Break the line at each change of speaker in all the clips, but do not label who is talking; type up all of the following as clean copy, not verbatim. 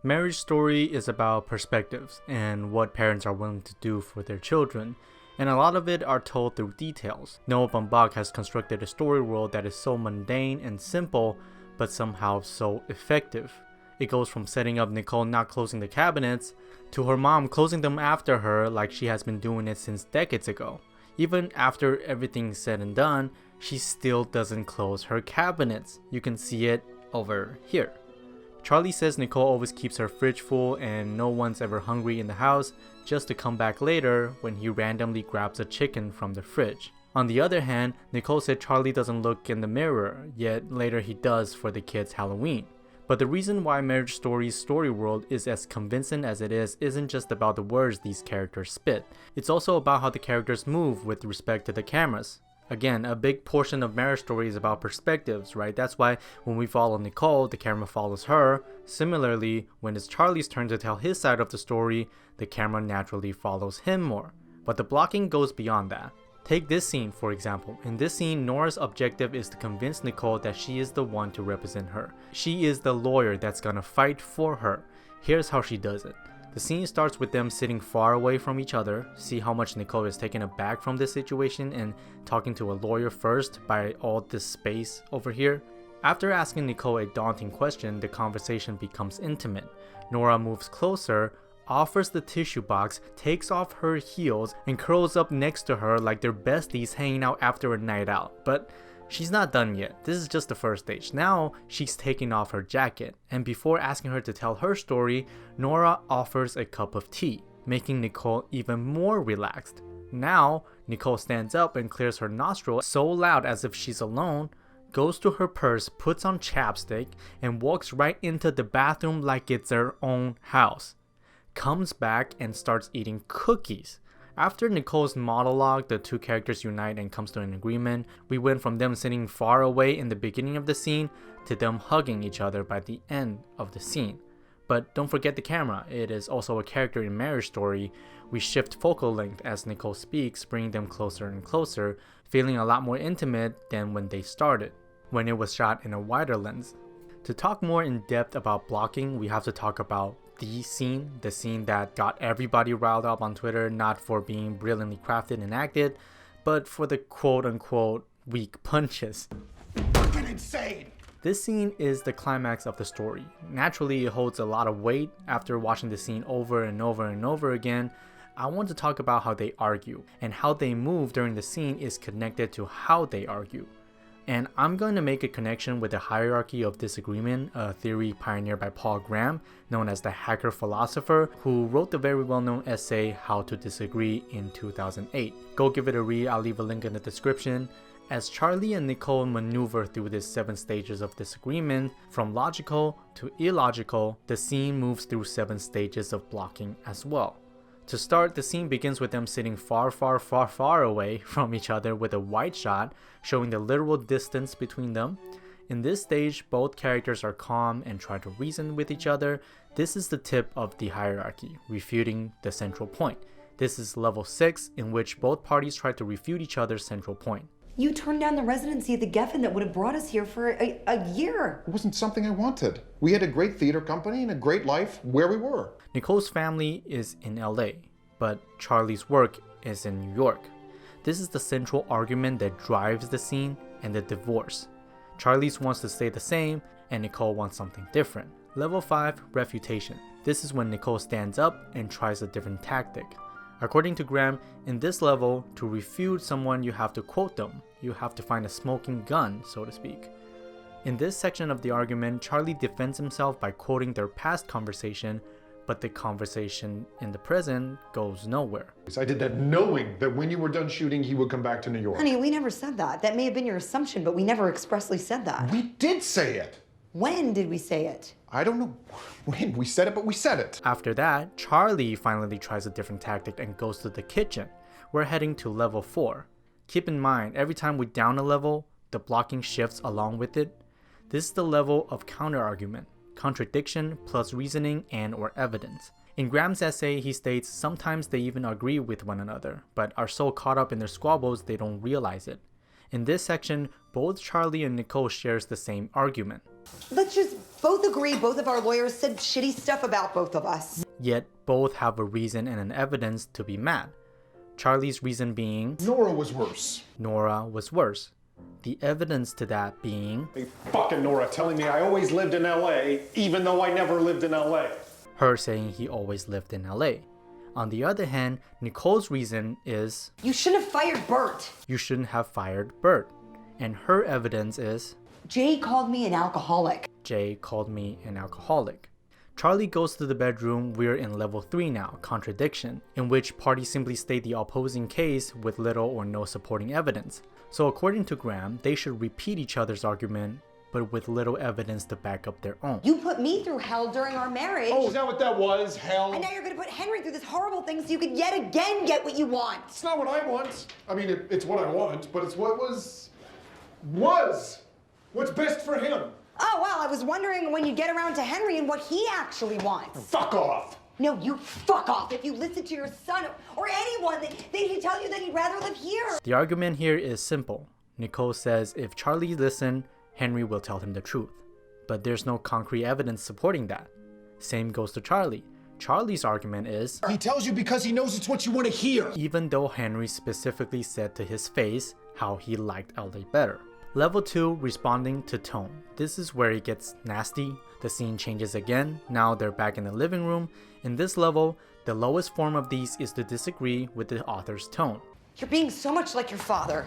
Marriage Story is about perspectives and what parents are willing to do for their children, and a lot of it are told through details. Noah Baumbach has constructed a story world that is so mundane and simple, but somehow so effective. It goes from setting up Nicole not closing the cabinets, to her mom closing them after her like she has been doing it since decades ago. Even after everything's said and done, she still doesn't close her cabinets. You can see it over here. Charlie says Nicole always keeps her fridge full and no one's ever hungry in the house, just to come back later when he randomly grabs a chicken from the fridge. On the other hand, Nicole said Charlie doesn't look in the mirror, yet later he does for the kids' Halloween. But the reason why Marriage Story's story world is as convincing as it is isn't just about the words these characters spit. It's also about how the characters move with respect to the cameras. Again, a big portion of Marriage Story is about perspectives, right? That's why when we follow Nicole, the camera follows her. Similarly, when it's Charlie's turn to tell his side of the story, the camera naturally follows him more. But the blocking goes beyond that. Take this scene, for example. In this scene, Nora's objective is to convince Nicole that she is the one to represent her. She is the lawyer that's gonna fight for her. Here's how she does it. The scene starts with them sitting far away from each other. See how much Nicole is taken aback from this situation and talking to a lawyer first by all this space over here. After asking Nicole a daunting question, the conversation becomes intimate. Nora moves closer, offers the tissue box, takes off her heels, and curls up next to her like they're besties hanging out after a night out. But she's not done yet. This is just the first stage. Now she's taking off her jacket, and before asking her to tell her story, Nora offers a cup of tea, making Nicole even more relaxed. Now, Nicole stands up and clears her nostrils so loud as if she's alone, goes to her purse, puts on chapstick, and walks right into the bathroom like it's her own house. Comes back and starts eating cookies. After Nicole's monologue, the two characters unite and comes to an agreement. We went from them sitting far away in the beginning of the scene to them hugging each other by the end of the scene. But don't forget the camera, it is also a character in Marriage Story. We shift focal length as Nicole speaks, bringing them closer and closer, feeling a lot more intimate than when they started, when it was shot in a wider lens. To talk more in depth about blocking, we have to talk about the scene that got everybody riled up on Twitter, not for being brilliantly crafted and acted, but for the quote-unquote weak punches.
Fucking insane!
This scene is the climax of the story. Naturally, it holds a lot of weight. After watching the scene over and over and over again, I want to talk about how they argue, and how they move during the scene is connected to how they argue. And I'm going to make a connection with the hierarchy of disagreement, a theory pioneered by Paul Graham, known as the hacker philosopher, who wrote the very well-known essay How to Disagree in 2008. Go give it a read, I'll leave a link in the description. As Charlie and Nicole maneuver through these 7 stages of disagreement, from logical to illogical, the scene moves through 7 stages of blocking as well. To start, the scene begins with them sitting far away from each other with a wide shot, showing the literal distance between them. In this stage, both characters are calm and try to reason with each other. This is the tip of the hierarchy, refuting the central point. This is level 6, in which both parties try to refute each other's central point.
You turned down the residency at the Geffen that would have brought us here for a year.
It wasn't something I wanted. We had a great theater company and a great life where we were.
Nicole's family is in LA, but Charlie's work is in New York. This is the central argument that drives the scene and the divorce. Charlie's wants to stay the same, and Nicole wants something different. Level 5, refutation. This is when Nicole stands up and tries a different tactic. According to Graham, in this level, to refute someone you have to quote them. You have to find a smoking gun, so to speak. In this section of the argument, Charlie defends himself by quoting their past conversation, but the conversation in the present goes nowhere.
I did that knowing that when you were done shooting, he would come back to New York.
Honey, we never said that. That may have been your assumption, but we never expressly said that.
We did say it.
When did we say it?
I don't know when we said it, but we said it.
After that, Charlie finally tries a different tactic and goes to the kitchen. We're heading to level 4. Keep in mind, every time we down a level, the blocking shifts along with it. This is the level of counter-argument, contradiction plus reasoning and or evidence. In Graham's essay, he states sometimes they even agree with one another, but are so caught up in their squabbles they don't realize it. In this section, both Charlie and Nicole shares the same argument.
Let's just both agree both of our lawyers said shitty stuff about both of us.
Yet both have a reason and an evidence to be mad. Charlie's reason being
Nora was worse.
Nora was worse. The evidence to that being
Hey, fucking Nora telling me I always lived in LA, even though I never lived in LA.
her saying he always lived in LA. On the other hand, Nicole's reason is
You shouldn't have fired Bert.
you shouldn't have fired Bert. And her evidence is
Jay called me an alcoholic.
Jay called me an alcoholic. Charlie goes to the bedroom. We're in level 3 now, contradiction, in which parties simply state the opposing case with little or no supporting evidence. So according to Graham, they should repeat each other's argument, but with little evidence to back up their own.
You put me through hell during our marriage.
Oh, is that what that was? Hell?
And now you're gonna put Henry through this horrible thing so you could yet again get what you want.
It's not what I want. I mean, it's what I want, but it's what was what's best for him.
Oh, well, I was wondering when you get around to Henry and what he actually wants.
Fuck off.
No, you fuck off. If you listen to your son or anyone, they'd tell you that he'd rather live here.
The argument here is simple. Nicole says if Charlie listened, Henry will tell him the truth. But there's no concrete evidence supporting that. Same goes to Charlie. Charlie's argument is
He tells you because he knows it's what you want to hear.
even though Henry specifically said to his face how he liked LA better. Level 2, responding to tone. This is where it gets nasty. The scene changes again. Now they're back in the living room. In this level, the lowest form of these is to disagree with the author's tone.
You're being so much like your father.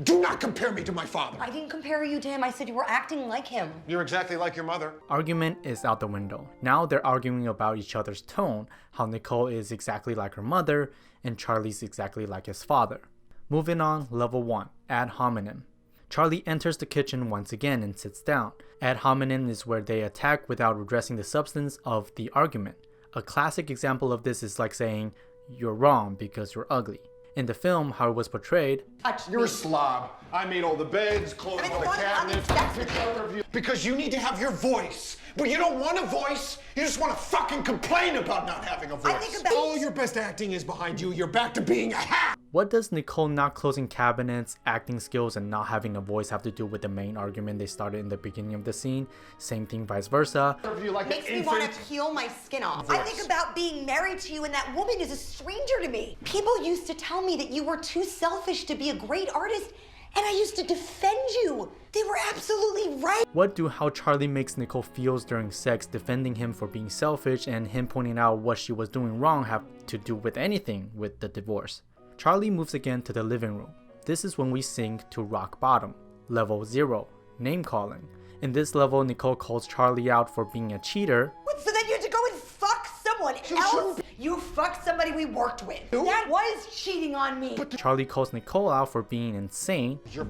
Do not compare me to my father.
I didn't compare you to him. I said you were acting like him.
You're exactly like your mother.
Argument is out the window. Now they're arguing about each other's tone, how Nicole is exactly like her mother and Charlie's exactly like his father. Moving on, level 1, ad hominem. Charlie enters the kitchen once again and sits down. Ad hominem is where they attack without addressing the substance of the argument. A classic example of this is like saying, "You're wrong because you're ugly." In the film, how it was portrayed,
You're a slob. I made all the beds, closed all the cabinets, took care of you.
Because you need to have your voice. But you don't want a voice. You just want to fucking complain about not having a voice.
I think about-
All your best acting is behind you. You're back to being a hack.
what does Nicole not closing cabinets, acting skills, and not having a voice have to do with the main argument they started in the beginning of the scene? Same thing vice versa.
You like
Makes
an
me want
infant.
to peel my skin off. I think about being married to you and that woman is a stranger to me. People used to tell me that you were too selfish to be a great artist, and I used to defend you. They were absolutely right.
What do how Charlie makes Nicole feels during sex, defending him for being selfish, and him pointing out what she was doing wrong have to do with anything with the divorce? Charlie moves again to the living room. This is when we sink to rock bottom. Level 0, name calling. In this level, Nicole calls Charlie out for being a cheater.
What, so then you had to go and fuck someone else? You fucked somebody we worked with. That was cheating on me.
Charlie calls Nicole out for being insane
You're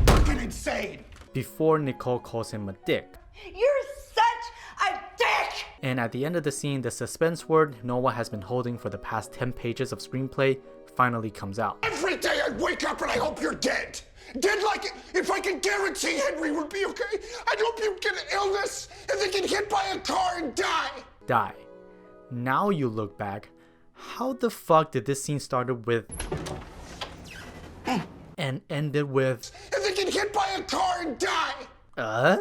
fucking insane.
before Nicole calls him a dick.
You're such a dick!
And at the end of the scene, the suspense word Noah has been holding for the past 10 pages of screenplay finally comes out.
Every day I wake up and I hope you're dead. Dead like if I can guarantee Henry would be okay. I'd hope you get an illness and then get hit by a car and die.
Die. Now you look back, how the fuck did this scene started with and ended with
And then get hit by a car and die.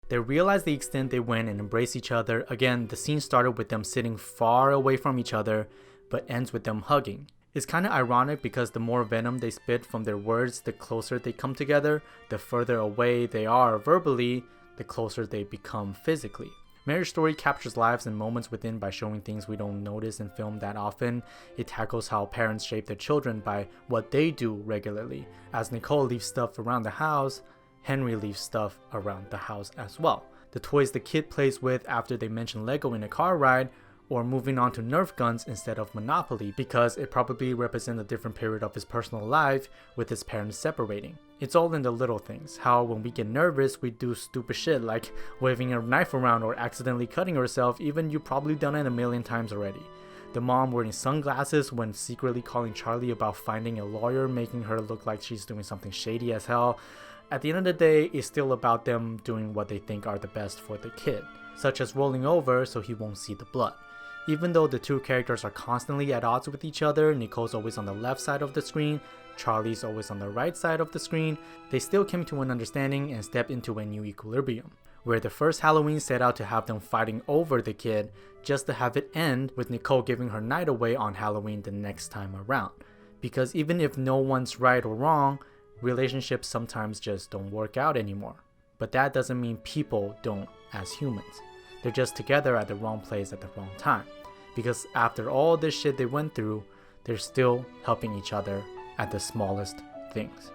They realize the extent they went and embrace each other. Again, the scene started with them sitting far away from each other, but ends with them hugging. It's kind of ironic because the more venom they spit from their words, the closer they come together. The further away they are verbally, the closer they become physically. Marriage Story captures lives and moments within by showing things we don't notice in film that often. It tackles how parents shape their children by what they do regularly. As Nicole leaves stuff around the house, Henry leaves stuff around the house as well. The toys the kid plays with after they mention Lego in a car ride, or moving on to Nerf guns instead of Monopoly because it probably represents a different period of his personal life with his parents separating. It's all in the little things, how when we get nervous we do stupid shit like waving a knife around or accidentally cutting herself, even you've probably done it a million times already. The mom wearing sunglasses when secretly calling Charlie about finding a lawyer, making her look like she's doing something shady as hell. At the end of the day, it's still about them doing what they think are the best for the kid, such as rolling over so he won't see the blood. Even though the two characters are constantly at odds with each other, Nicole's always on the left side of the screen, Charlie's always on the right side of the screen, they still came to an understanding and stepped into a new equilibrium. where the first Halloween set out to have them fighting over the kid just to have it end with Nicole giving her night away on Halloween the next time around. Because even if no one's right or wrong, relationships sometimes just don't work out anymore. But that doesn't mean people don't as humans. They're just together at the wrong place at the wrong time. Because after all this shit they went through, they're still helping each other at the smallest things.